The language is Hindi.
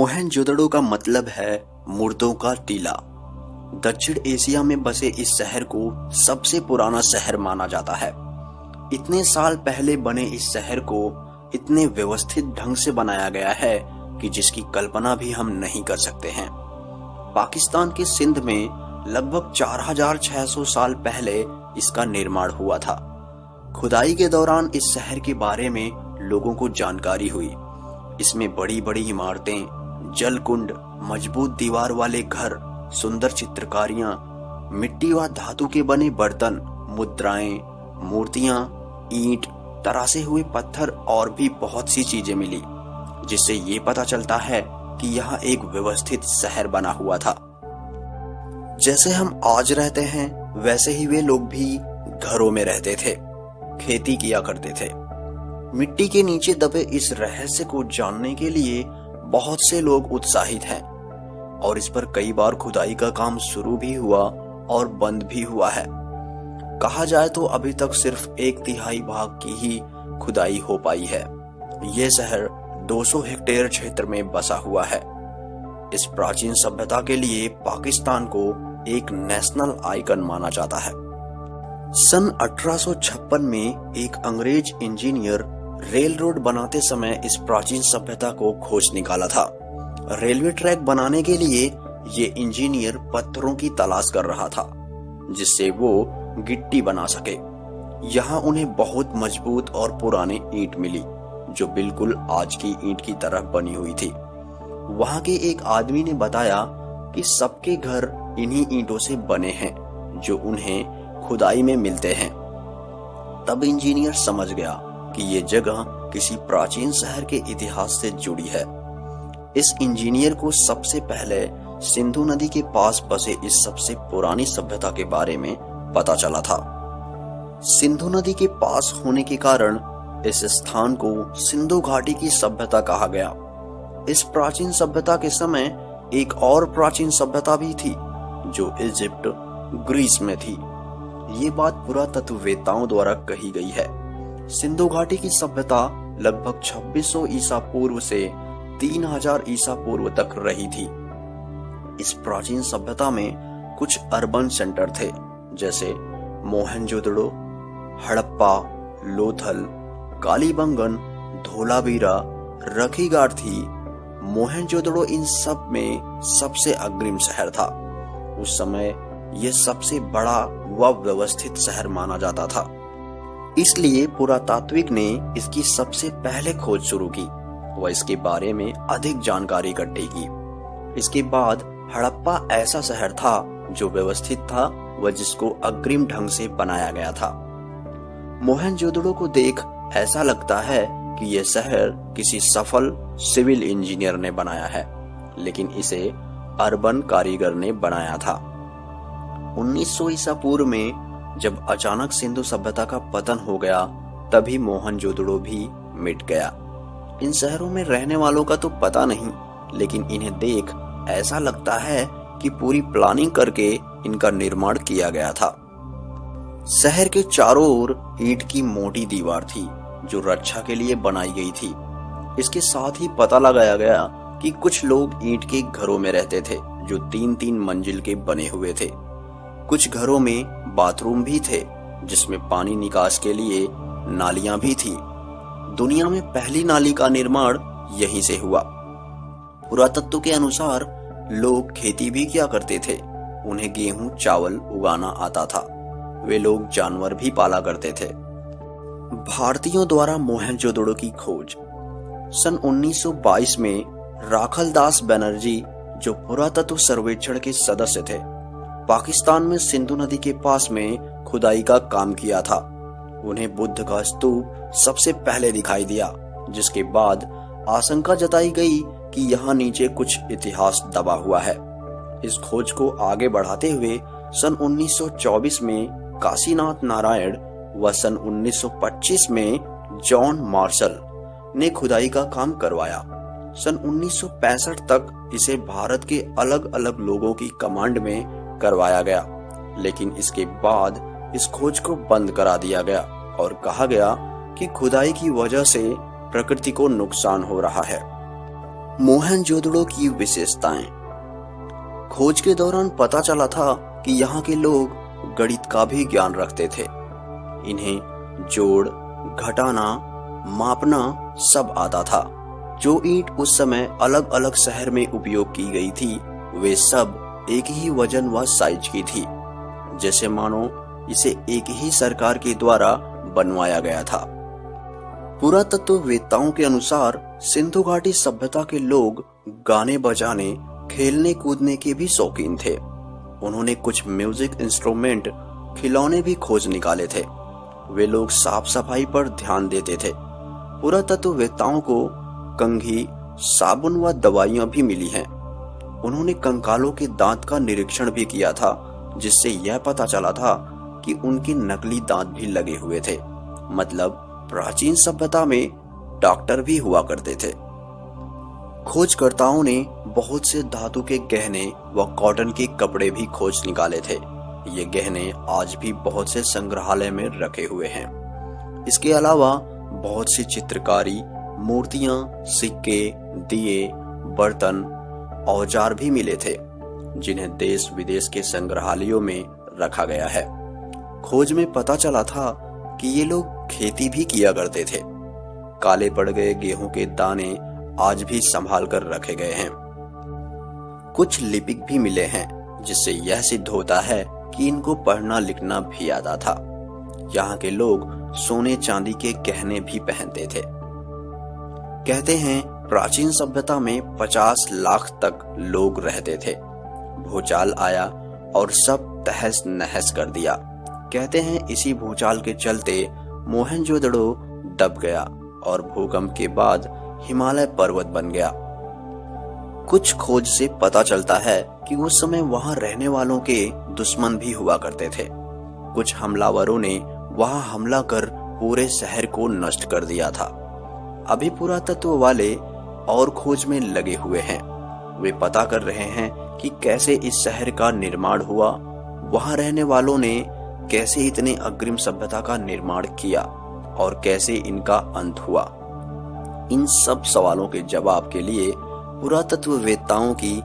मोहनजोदड़ो का मतलब है मुर्दों का टीला। दक्षिण एशिया में बसे इस शहर को सबसे पुराना शहर माना जाता है। इतने साल पहले बने इस शहर को इतने व्यवस्थित ढंग से बनाया गया है कि जिसकी कल्पना भी हम नहीं कर सकते हैं। पाकिस्तान के सिंध में लगभग 4600 साल पहले इसका निर्माण हुआ था। खुदाई के दौरान इस शहर के बारे में लोगों को जानकारी हुई। इसमें बड़ी बड़ी इमारतें, जलकुंड, मजबूत दीवार वाले घर, सुंदर चित्रकारियां, मिट्टी व धातु के बने बर्तन, मुद्राएं, मूर्तियां, ईंट, तरासे हुए पत्थर और भी बहुत सी चीजें मिली, जिससे ये पता चलता है कि यह एक व्यवस्थित शहर बना हुआ था। जैसे हम आज रहते हैं वैसे ही वे लोग भी घरों में रहते थे, खेती किया करते थे। मिट्टी के नीचे दबे इस रहस्य को जानने के लिए बहुत से लोग उत्साहित हैं और इस पर कई बार खुदाई का काम शुरू भी हुआ और बंद भी हुआ है। कहा जाए तो अभी तक सिर्फ 1/3 भाग की ही खुदाई हो पाई है। यह शहर 200 हेक्टेयर क्षेत्र में बसा हुआ है। इस प्राचीन सभ्यता के लिए पाकिस्तान को एक नेशनल आइकन माना जाता है। सन 1856 में एक अंग्रेज इंजीनियर रेल रोड बनाते समय इस प्राचीन सभ्यता को खोज निकाला था। रेलवे ट्रैक बनाने के लिए ये इंजीनियर पत्थरों की तलाश कर रहा था जिससे वो गिट्टी बना सके। यहाँ उन्हें बहुत मजबूत और पुराने ईंट मिली जो बिल्कुल आज की ईंट की तरह बनी हुई थी। वहाँ के एक आदमी ने बताया कि सबके घर इन्हीं ईंटों से बने हैं जो उन्हें खुदाई में मिलते हैं। तब इंजीनियर समझ गया कि ये जगह किसी प्राचीन शहर के इतिहास से जुड़ी है। इस इंजीनियर को सबसे पहले सिंधु नदी के पास बसे इस सबसे पुरानी सभ्यता के बारे में पता चला था। सिंधु नदी के पास होने के कारण इस स्थान को सिंधु घाटी की सभ्यता कहा गया। इस प्राचीन सभ्यता के समय एक और प्राचीन सभ्यता भी थी जो इजिप्ट, ग्रीस में थी। ये बात पुरातत्ववेत्ताओं द्वारा कही गई है। सिंधु घाटी की सभ्यता लगभग 2600 ईसा पूर्व से 3000 ईसा पूर्व तक रही थी। इस प्राचीन सभ्यता में कुछ अर्बन सेंटर थे जैसे मोहनजोदड़ो, हड़प्पा, लोथल, कालीबंगन, धोलावीरा, रखीगार्थी। मोहनजोदड़ो इन सब में सबसे अग्रिम शहर था। उस समय यह सबसे बड़ा व व्यवस्थित शहर माना जाता था, इसलिए पुरातात्विक ने इसकी सबसे पहले खोज शुरू की व इसके बारे में अधिक जानकारी इकट्ठी की। इसके बाद हड़प्पा ऐसा शहर था जो व्यवस्थित था व जिसको अग्रिम ढंग से बनाया गया था। मोहनजोदड़ो को देख ऐसा लगता है कि यह शहर किसी सफल सिविल इंजीनियर ने बनाया है, लेकिन इसे अर्बन कारीगर ने बनाया था। 1900 ईसा पूर्व में जब अचानक सिंधु सभ्यता का पतन हो गया तभी मोहनजोदड़ो भी मिट गया। इन शहरों में रहने वालों का तो पता नहीं, लेकिन इन्हें देख ऐसा लगता है कि पूरी प्लानिंग करके इनका निर्माण किया गया था। शहर के चारों ओर ईंट की मोटी दीवार थी जो रक्षा के लिए बनाई गई थी। इसके साथ ही पता लगाया गया कि कुछ लोग ईंट के घरों में रहते थे जो 3-3 मंजिल के बने हुए थे। कुछ घरों में बाथरूम भी थे जिसमें पानी निकास के लिए नालियां भी थी। दुनिया में पहली नाली का निर्माण यहीं से हुआ। पुरातत्व के अनुसार लोग खेती भी किया करते थे। उन्हें गेहूं, चावल उगाना आता था। वे लोग जानवर भी पाला करते थे। भारतीयों द्वारा मोहनजोदड़ो की खोज। सन 1922 में राखलदास बनर्जी जो पुरातत्व सर्वेक्षण के सदस्य थे, पाकिस्तान में सिंधु नदी के पास में खुदाई का काम किया था। उन्हें बुद्ध का स्तूप सबसे पहले दिखाई दिया, जिसके बाद आशंका जताई गई कि यहाँ नीचे कुछ इतिहास दबा हुआ है। इस खोज को आगे बढ़ाते हुए सन 1924 में काशीनाथ नारायण व सन 1925 में जॉन मार्शल ने खुदाई का काम करवाया। सन 1965 तक इसे भारत के अलग अलग लोगों की कमांड में करवाया गया, लेकिन इसके बाद इस खोज को बंद करा दिया गया और कहा गया कि खुदाई की वजह से प्रकृति को नुकसान हो रहा है। मोहनजोदड़ो की विशेषताएं। खोज के दौरान पता चला था कि यहाँ के लोग गणित का भी ज्ञान रखते थे। इन्हें जोड़, घटाना, मापना सब आता था। जो ईंट उस समय अलग अलग शहर में उपयोग की गई थी, वे सब एक ही वजन व साइज की थी, जैसे मानो इसे एक ही सरकार के द्वारा बनवाया गया था। पुरातत्ववेत्ताओं के अनुसार सिंधु घाटी सभ्यता के लोग गाने बजाने, खेलने कूदने के भी शौकीन थे। उन्होंने कुछ म्यूजिक इंस्ट्रूमेंट, खिलौने भी खोज निकाले थे। वे लोग साफ सफाई पर ध्यान देते थे। पुरातत्ववेत्ताओं को कंघी, साबुन व दवाइयां भी मिली हैं। उन्होंने कंकालों के दांत का निरीक्षण भी किया था, जिससे यह पता चला था कि उनके नकली दांत भी लगे हुए थे। मतलब प्राचीन सभ्यता में डॉक्टर भी हुआ करते थे। खोजकर्ताओं ने बहुत से धातु के गहने व कॉटन के कपड़े भी खोज निकाले थे। ये गहने आज भी बहुत से संग्रहालय में रखे हुए हैं। इसके अलावा बहुत सी चित्रकारी, मूर्तियां, सिक्के, दिए, बर्तन, औजार भी मिले थे, जिन्हें देश विदेश के संग्रहालयों में रखा गया है। खोज में पता चला था कि ये लोग खेती भी किया करते थे। काले पड़ गए गेहूं के दाने आज भी संभाल कर रखे गए हैं। कुछ लिपिक भी मिले हैं, जिससे यह सिद्ध होता है कि इनको पढ़ना लिखना भी आता था। यहाँ के लोग सोने चांदी के गहने भी पहनते थे। कहते हैं प्राचीन सभ्यता में 50 लाख तक लोग रहते थे। भूचाल आया और सब तहस नहस कर दिया। कहते हैं इसी भूचाल के चलते मोहनजोदड़ो दब गया और भूकंप के बाद हिमालय पर्वत बन गया। कुछ खोज से पता चलता है कि उस समय वहां रहने वालों के दुश्मन भी हुआ करते थे। कुछ हमलावरों ने वहां हमला कर पूरे शहर को नष्ट कर दिया था। अभी पुरातत्व वाले और खोज में लगे हुए हैं। वे पता कर रहे हैं कि कैसे इस शहर का निर्माण हुआ, वहां रहने वालों ने कैसे इतने अग्रिम सभ्यता का निर्माण किया और कैसे इनका अंत हुआ। इन सब सवालों के जवाब के लिए पुरातत्ववेत्ताओं की